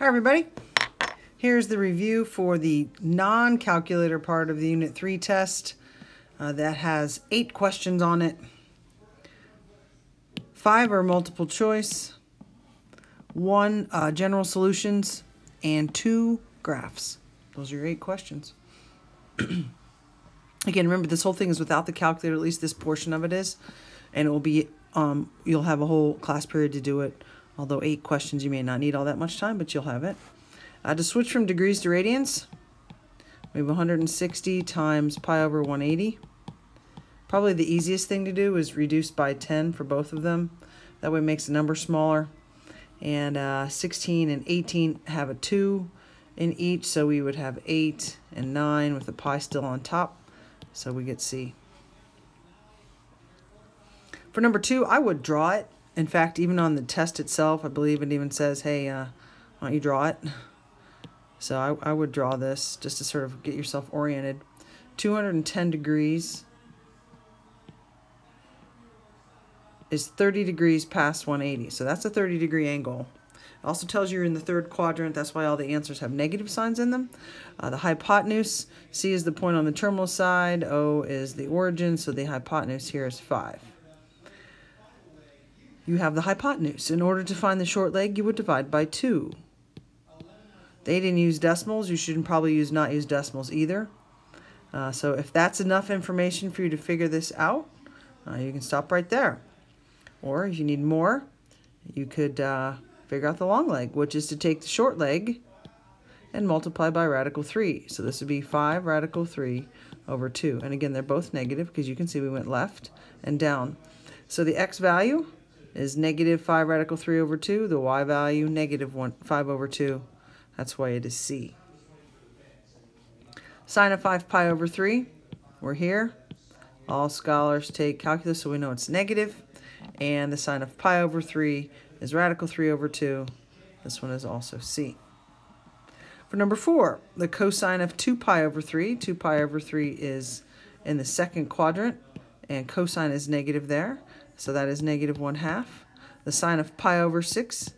Hi everybody, here's the review for the non-calculator part of the Unit 3 test that has 8 questions on it. 5 are multiple choice, 1 general solutions, and 2 graphs. Those are your 8 questions. Again, remember this whole thing is without the calculator, at least this portion of it is, and it will be, you'll have a whole class period to do it. Although 8 questions, you may not need all that much time, but you'll have it. To switch from degrees to radians, we have 160 times pi over 180. Probably the easiest thing to do is reduce by 10 for both of them. That way it makes the number smaller. And 16 and 18 have a 2 in each, so we would have 8 and 9 with the pi still on top. So we get C. For number 2, I would draw it. In fact, even on the test itself, I believe it even says, hey, why don't you draw it? So I would draw this just to sort of get yourself oriented. 210 degrees is 30 degrees past 180. So that's a 30-degree angle. It also tells you you're in the 3rd quadrant. That's why all the answers have negative signs in them. The hypotenuse, C is the point on the terminal side, O is the origin, so the hypotenuse here is 5. You have the hypotenuse. In order to find the short leg, you would divide by 2. They didn't use decimals. You should probably not use decimals either. So if that's enough information for you to figure this out, you can stop right there. Or if you need more, you could figure out the long leg, which is to take the short leg and multiply by radical 3. So this would be 5 radical 3 over 2. And again, they're both negative because you can see we went left and down. So the x value is negative 5 radical 3 over 2. The y value, negative 5 over 2. That's why it is C. Sine of 5 pi over 3. We're here. All scholars take calculus, so we know it's negative. And the sine of pi over 3 is radical 3 over 2. This one is also C. For number 4, the cosine of 2 pi over 3. 2 pi over 3 is in the 2nd quadrant, and cosine is negative there. So that is negative 1/2. The sine of pi over 6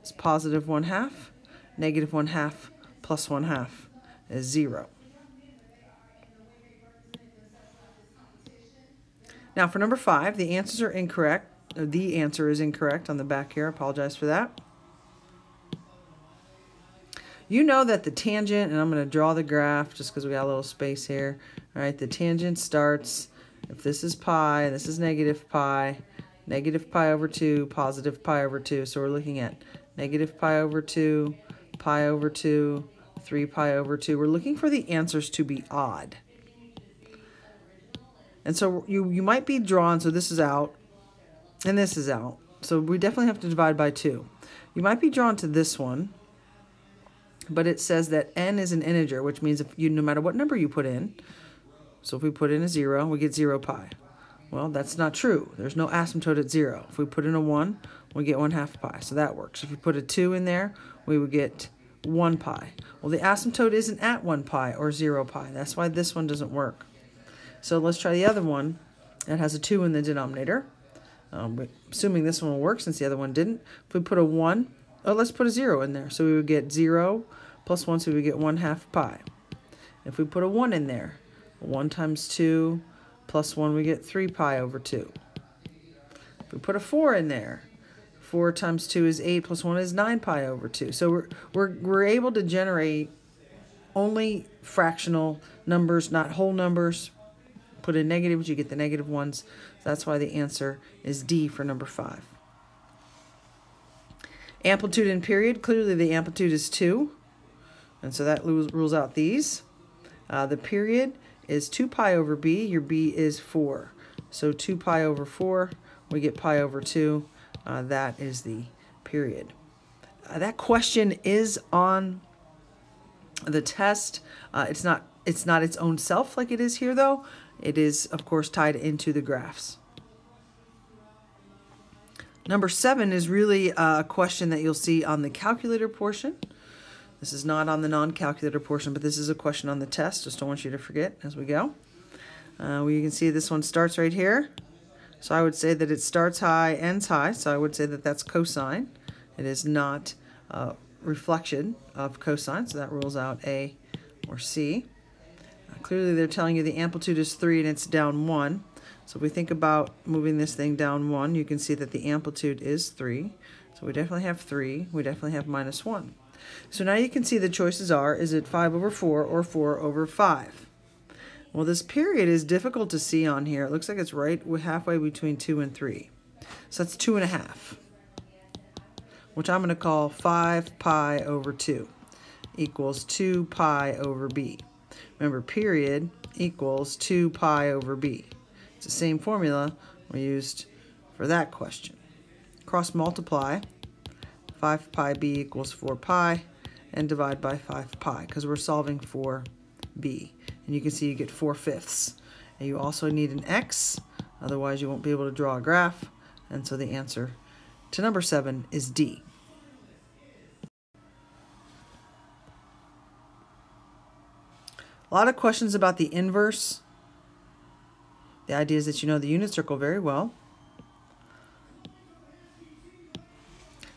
is positive 1/2. Negative 1/2 plus 1/2 is 0. Now for number 5, the answers are incorrect. The answer is incorrect on the back here. I apologize for that. You know that the tangent, and I'm going to draw the graph just because we got a little space here. All right, the tangent starts, if this is pi, this is negative pi over 2, positive pi over 2. So we're looking at negative pi over 2, pi over 2, 3 pi over 2. We're looking for the answers to be odd. And so you might be drawn, so this is out, and this is out. So we definitely have to divide by 2. You might be drawn to this one, but it says that n is an integer, which means if no matter what number you put in, so if we put in a 0, we get 0 pi. Well, that's not true. There's no asymptote at 0. If we put in a 1, we get 1/2 pi, so that works. If you put a 2 in there, we would get 1 pi. Well, the asymptote isn't at 1 pi or 0 pi. That's why this one doesn't work. So let's try the other one that has a 2 in the denominator. Assuming this one will work since the other one didn't. If we put a 1, let's put a 0 in there. So we would get 0 plus 1, so we would get 1/2 pi. If we put a 1 in there, 1 times 2 plus 1, we get 3 pi over 2. If we put a 4 in there, 4 times 2 is 8 plus 1 is 9 pi over 2. So we're able to generate only fractional numbers, not whole numbers. Put in negatives, you get the negative ones. So that's why the answer is D for number 5. Amplitude and period. Clearly the amplitude is 2. And so that rules out these. The period is 2 pi over b. Your b is 4. So 2 pi over 4, we get pi over 2. That is the period. That question is on the test. It's not its own self like it is here, though. It is, of course, tied into the graphs. Number 7 is really a question that you'll see on the calculator portion. This is not on the non-calculator portion, but this is a question on the test. Just don't want you to forget as we go. You can see this one starts right here. So I would say that it starts high, ends high. So I would say that that's cosine. It is not reflection of cosine, so that rules out A or C. Clearly they're telling you the amplitude is 3 and it's down 1. So if we think about moving this thing down 1, you can see that the amplitude is 3. So we definitely have 3. We definitely have minus 1. So now you can see the choices are, is it 5 over 4 or 4 over 5? Well, this period is difficult to see on here. It looks like it's right halfway between 2 and 3. So that's 2.5, which I'm going to call 5 pi over 2 equals 2 pi over b. Remember, period equals 2 pi over b. It's the same formula we used for that question. Cross multiply, 5 pi b equals 4 pi, and divide by 5 pi, because we're solving for b. And you can see you get 4/5. And you also need an x, otherwise you won't be able to draw a graph. And so the answer to number 7 is D. A lot of questions about the inverse. The idea is that you know the unit circle very well.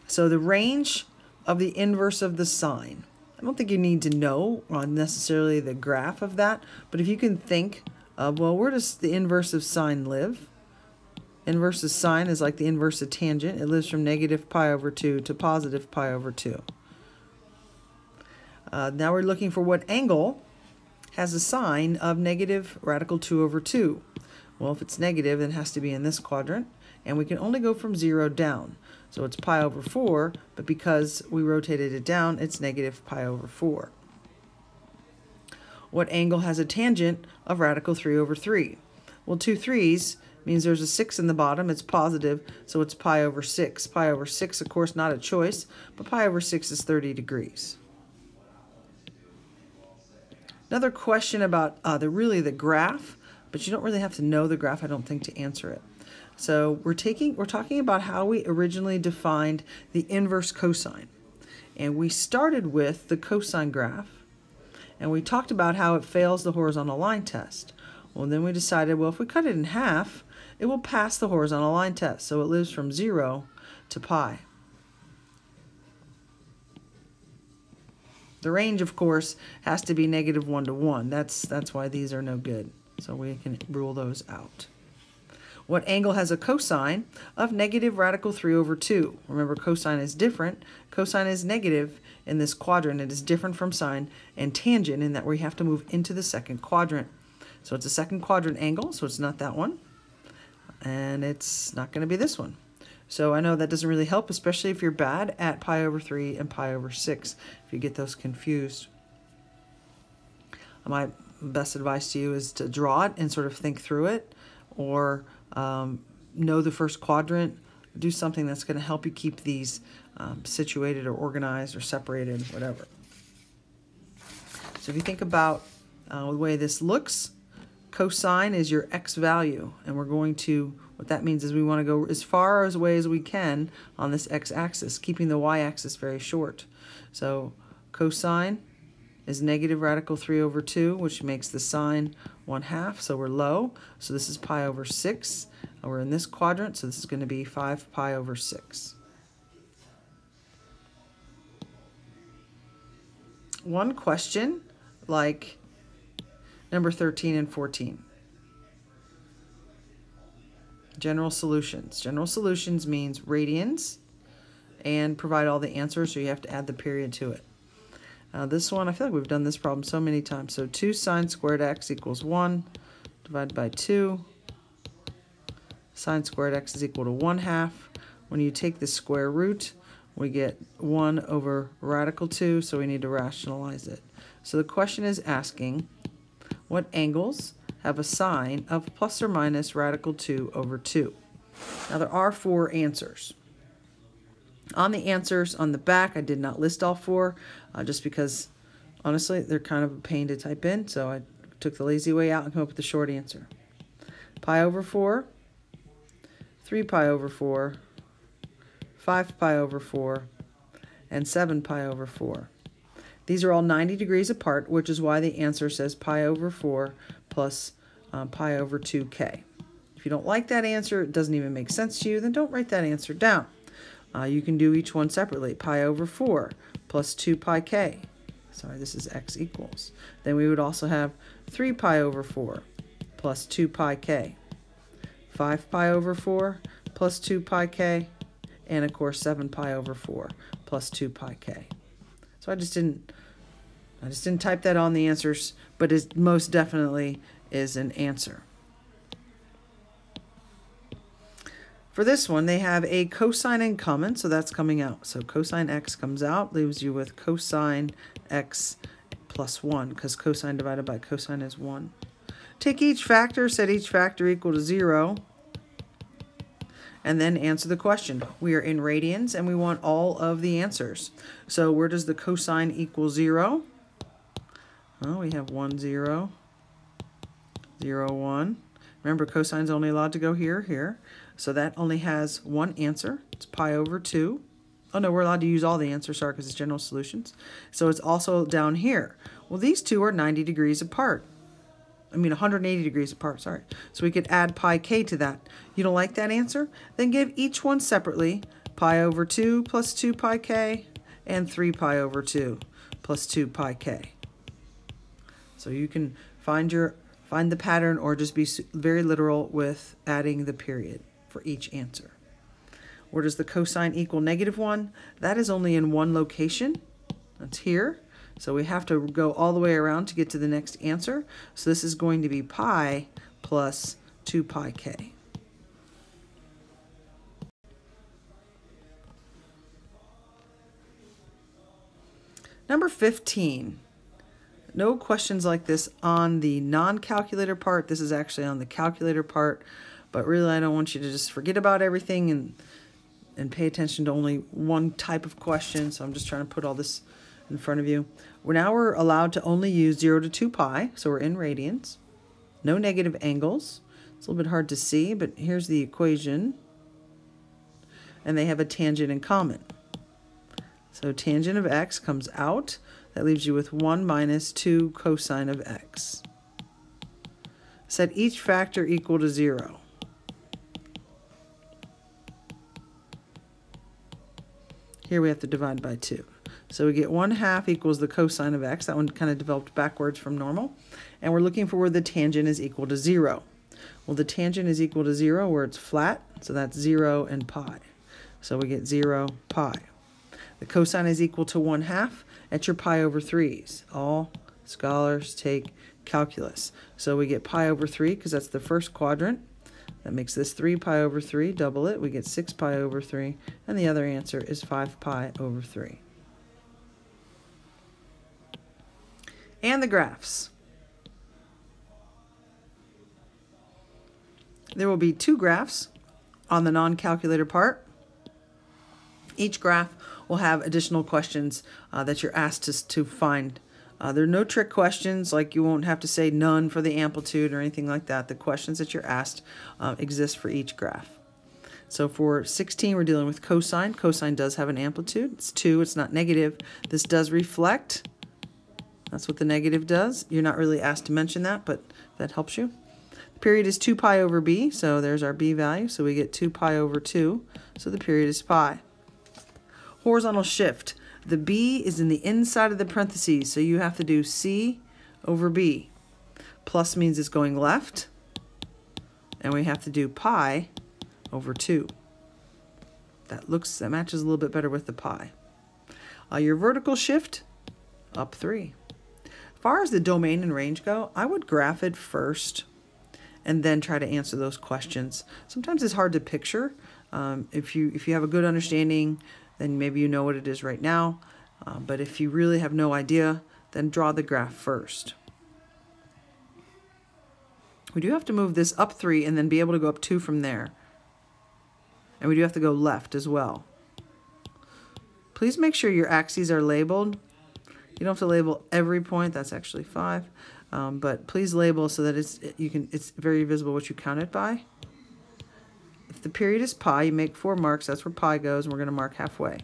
So the range of the inverse of the sine. I don't think you need to know necessarily the graph of that, but if you can think of, well, where does the inverse of sine live? Inverse of sine is like the inverse of tangent. It lives from negative pi over 2 to positive pi over 2. Now we're looking for what angle has a sine of negative radical 2 over 2. Well, if it's negative, then it has to be in this quadrant, and we can only go from 0 down. So it's pi over 4, but because we rotated it down, it's negative pi over 4. What angle has a tangent of radical 3 over 3? Well, 2 3's means there's a 6 in the bottom. It's positive, so it's pi over 6. Pi over 6, of course, not a choice, but pi over 6 is 30 degrees. Another question about the graph, but you don't really have to know the graph, I don't think, to answer it. So we're talking about how we originally defined the inverse cosine. And we started with the cosine graph, and we talked about how it fails the horizontal line test. Well, then we decided, well, if we cut it in half, it will pass the horizontal line test. So it lives from 0 to pi. The range, of course, has to be negative 1 to 1. That's why these are no good. So we can rule those out. What angle has a cosine of negative radical 3 over 2? Remember, cosine is different. Cosine is negative in this quadrant. It is different from sine and tangent in that we have to move into the second quadrant. So it's a second quadrant angle, so it's not that one. And it's not going to be this one. So I know that doesn't really help, especially if you're bad at pi over 3 and pi over 6, if you get those confused. My best advice to you is to draw it and sort of think through it, or know the first quadrant. Do something that's going to help you keep these situated or organized or separated, whatever. So if you think about the way this looks, cosine is your x value, and we're going to, what that means is we want to go as far away as we can on this x-axis, keeping the y-axis very short. So cosine is negative radical 3 over 2, which makes the sine 1/2, so we're low. So this is pi over 6. We're in this quadrant, so this is going to be 5 pi over 6. One question, like number 13 and 14. General solutions. General solutions means radians and provide all the answers, so you have to add the period to it. This one, I feel like we've done this problem so many times. So 2 sine squared x equals 1 divided by 2. Sine squared x is equal to 1/2. When you take the square root, we get 1 over radical 2, so we need to rationalize it. So the question is asking, what angles have a sine of plus or minus radical 2 over 2? Now there are 4 answers. On the answers on the back, I did not list all 4, just because, honestly, they're kind of a pain to type in, so I took the lazy way out and came up with the short answer. Pi over 4, 3 pi over 4, 5 pi over 4, and 7 pi over 4. These are all 90 degrees apart, which is why the answer says pi over 4 plus pi over 2k. If you don't like that answer, it doesn't even make sense to you, then don't write that answer down. You can do each one separately. Pi over 4 plus 2 pi k. Sorry, this is x equals. Then we would also have 3 pi over 4 plus 2 pi k. 5 pi over 4 plus 2 pi k. And of course 7 pi over 4 plus 2 pi k. So I just didn't type that on the answers, but it most definitely is an answer. For this one, they have a cosine in common, so that's coming out. So cosine x comes out, leaves you with cosine x plus 1, because cosine divided by cosine is 1. Take each factor, set each factor equal to 0, and then answer the question. We are in radians, and we want all of the answers. So where does the cosine equal 0? Well, we have 1, 0, 0, 1. Remember, cosine's only allowed to go here, here. So that only has one answer. It's pi over 2. Oh, no, we're allowed to use all the answers, sorry, because it's general solutions. So it's also down here. Well, these two are 90 degrees apart. 180 degrees apart, sorry. So we could add pi k to that. You don't like that answer? Then give each one separately. Pi over 2 plus 2 pi k and 3 pi over 2 plus 2 pi k. So you can find the pattern or just be very literal with adding the period for each answer. Where does the cosine equal -1? That is only in one location. That's here. So we have to go all the way around to get to the next answer. So this is going to be pi plus 2 pi k. Number 15. No questions like this on the non-calculator part. This is actually on the calculator part. But really, I don't want you to just forget about everything and pay attention to only one type of question. So I'm just trying to put all this in front of you. Now we're allowed to only use 0 to 2 pi. So we're in radians. No negative angles. It's a little bit hard to see, but here's the equation. And they have a tangent in common. So tangent of x comes out. That leaves you with 1 minus 2 cosine of x. Set each factor equal to 0. Here we have to divide by 2. So we get 1/2 equals the cosine of x. That one kind of developed backwards from normal. And we're looking for where the tangent is equal to 0. Well, the tangent is equal to 0 where it's flat. So that's 0 and pi. So we get 0 pi. The cosine is equal to 1/2 at your pi over 3's. All scholars take calculus. So we get pi over 3 because that's the first quadrant. That makes this 3 pi over 3, double it. We get 6 pi over 3, and the other answer is 5 pi over 3. And the graphs. There will be 2 graphs on the non-calculator part. Each graph will have additional questions that you're asked to find. There are no trick questions, like you won't have to say none for the amplitude or anything like that. The questions that you're asked exist for each graph. So for 16, we're dealing with cosine. Cosine does have an amplitude. It's 2, it's not negative. This does reflect. That's what the negative does. You're not really asked to mention that, but that helps you. The period is 2 pi over b, so there's our b value. So we get 2 pi over 2, so the period is pi. Horizontal shift. The b is in the inside of the parentheses, so you have to do c over b. Plus means it's going left, and we have to do pi over 2. That matches a little bit better with the pi. Your vertical shift, up 3. As far as the domain and range go, I would graph it first and then try to answer those questions. Sometimes it's hard to picture. If you have a good understanding, then maybe you know what it is right now. But if you really have no idea, then draw the graph first. We do have to move this up 3 and then be able to go up 2 from there. And we do have to go left as well. Please make sure your axes are labeled. You don't have to label every point. That's actually 5. But please label so that it's very visible what you count it by. If the period is pi, you make 4 marks. That's where pi goes, and we're going to mark halfway.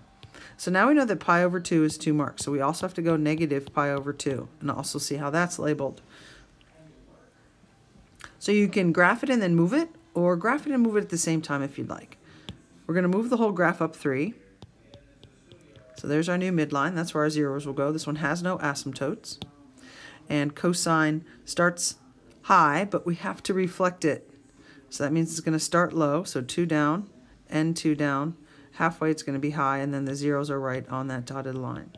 So now we know that pi over 2 is 2 marks. So we also have to go negative pi over 2 and also see how that's labeled. So you can graph it and then move it, or graph it and move it at the same time if you'd like. We're going to move the whole graph up 3. So there's our new midline. That's where our zeros will go. This one has no asymptotes. And cosine starts high, but we have to reflect it. So that means it's going to start low. So 2 down, and 2 down. Halfway it's going to be high, and then the zeros are right on that dotted line.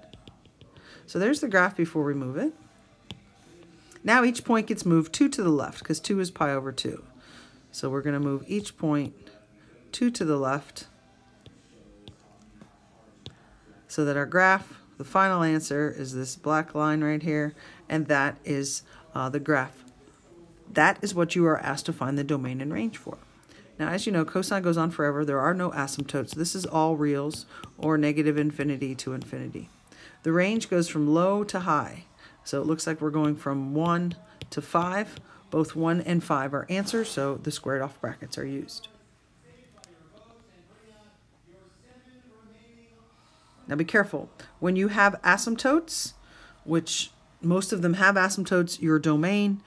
So there's the graph before we move it. Now each point gets moved 2 to the left, because 2 is pi over 2. So we're going to move each point 2 to the left, so that our graph, the final answer, is this black line right here, and that is the graph. That is what you are asked to find the domain and range for. Now, as you know, cosine goes on forever. There are no asymptotes. This is all reals, or negative infinity to infinity. The range goes from low to high. So it looks like we're going from 1 to 5. Both 1 and 5 are answers, so the squared off brackets are used. Now be careful. When you have asymptotes, which most of them have asymptotes, your domain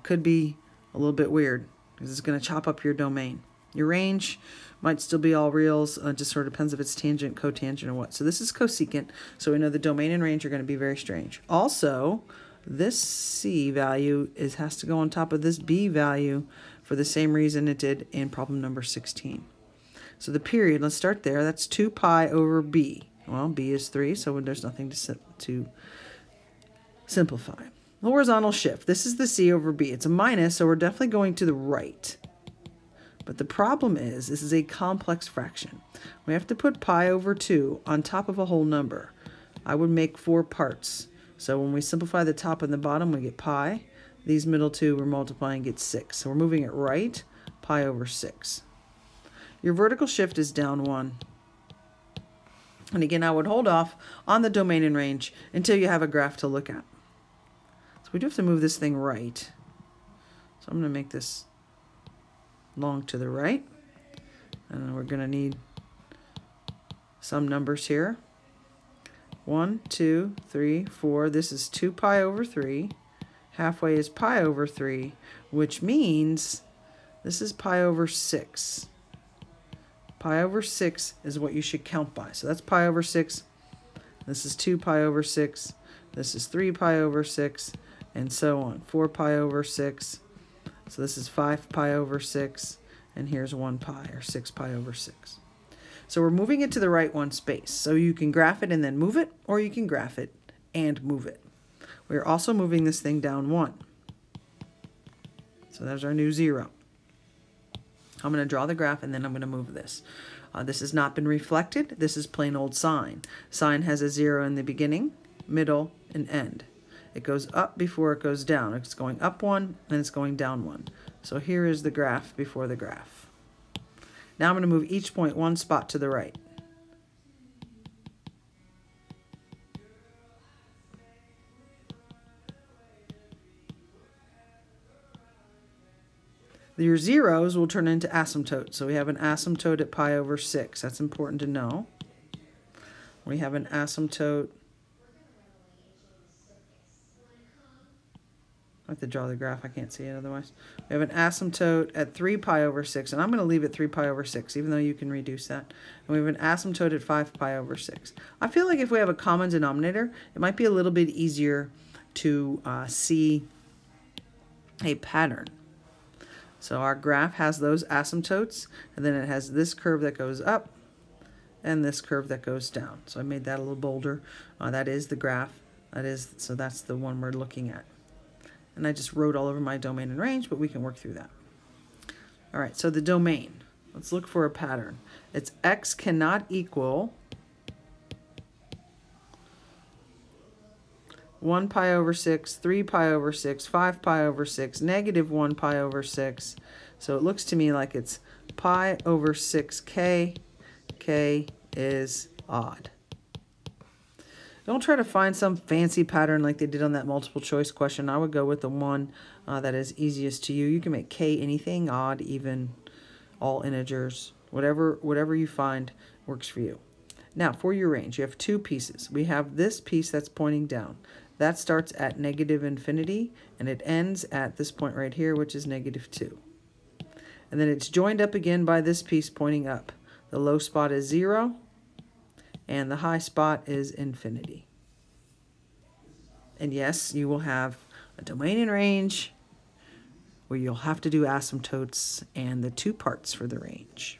could be a little bit weird, because it's going to chop up your domain. Your range might still be all reals, just sort of depends if it's tangent, cotangent, or what. So this is cosecant, so we know the domain and range are going to be very strange. Also, this C value has to go on top of this B value for the same reason it did in problem number 16. So the period, let's start there, that's 2 pi over B. Well, B is 3, so there's nothing to simplify. The horizontal shift, this is the C over B. It's a minus, so we're definitely going to the right. But the problem is, this is a complex fraction. We have to put pi over 2 on top of a whole number. I would make 4 parts. So when we simplify the top and the bottom, we get pi. These middle two we're multiplying, get 6. So we're moving it right, pi over 6. Your vertical shift is down 1. And again, I would hold off on the domain and range until you have a graph to look at. So we do have to move this thing right. So I'm going to make this long to the right. And we're going to need some numbers here. 1, 2, 3, 4. This is 2 pi over 3. Halfway is pi over 3, which means this is pi over 6. Pi over 6 is what you should count by. So that's pi over 6. This is 2 pi over 6. This is 3 pi over 6, and so on. 4 pi over 6. So this is 5 pi over 6, and here's 1 pi, or 6 pi over 6. So we're moving it to the right one space. So you can graph it and then move it, or you can graph it and move it. We're also moving this thing down 1. So there's our new 0. I'm going to draw the graph, and then I'm going to move this. This has not been reflected. This is plain old sine. Sine has a 0 in the beginning, middle, and end. It goes up before it goes down. It's going up 1, and it's going down 1. So here is the graph before the graph. Now I'm going to move each point 1 spot to the right. Your zeros will turn into asymptotes. So we have an asymptote at pi over 6. That's important to know. We have an asymptote. I have to draw the graph. I can't see it otherwise. We have an asymptote at 3 pi over 6. And I'm going to leave it 3 pi over 6, even though you can reduce that. And we have an asymptote at 5 pi over 6. I feel like if we have a common denominator, it might be a little bit easier to see a pattern. So our graph has those asymptotes, and then it has this curve that goes up and this curve that goes down. So I made that a little bolder. That is the graph. So that's the one we're looking at. And I just wrote all over my domain and range, but we can work through that. All right, so the domain. Let's look for a pattern. It's x cannot equal 1 pi over 6, 3 pi over 6, 5 pi over 6, negative 1 pi over 6. So it looks to me like it's pi over 6k. K is odd. Don't try to find some fancy pattern like they did on that multiple choice question. I would go with the one that is easiest to you. You can make k anything, odd, even, all integers. Whatever you find works for you. Now, for your range, you have 2 pieces. We have this piece that's pointing down. That starts at negative infinity, and it ends at this point right here, which is negative 2. And then it's joined up again by this piece pointing up. The low spot is 0, and the high spot is infinity. And yes, you will have a domain and range where you'll have to do asymptotes and the two parts for the range.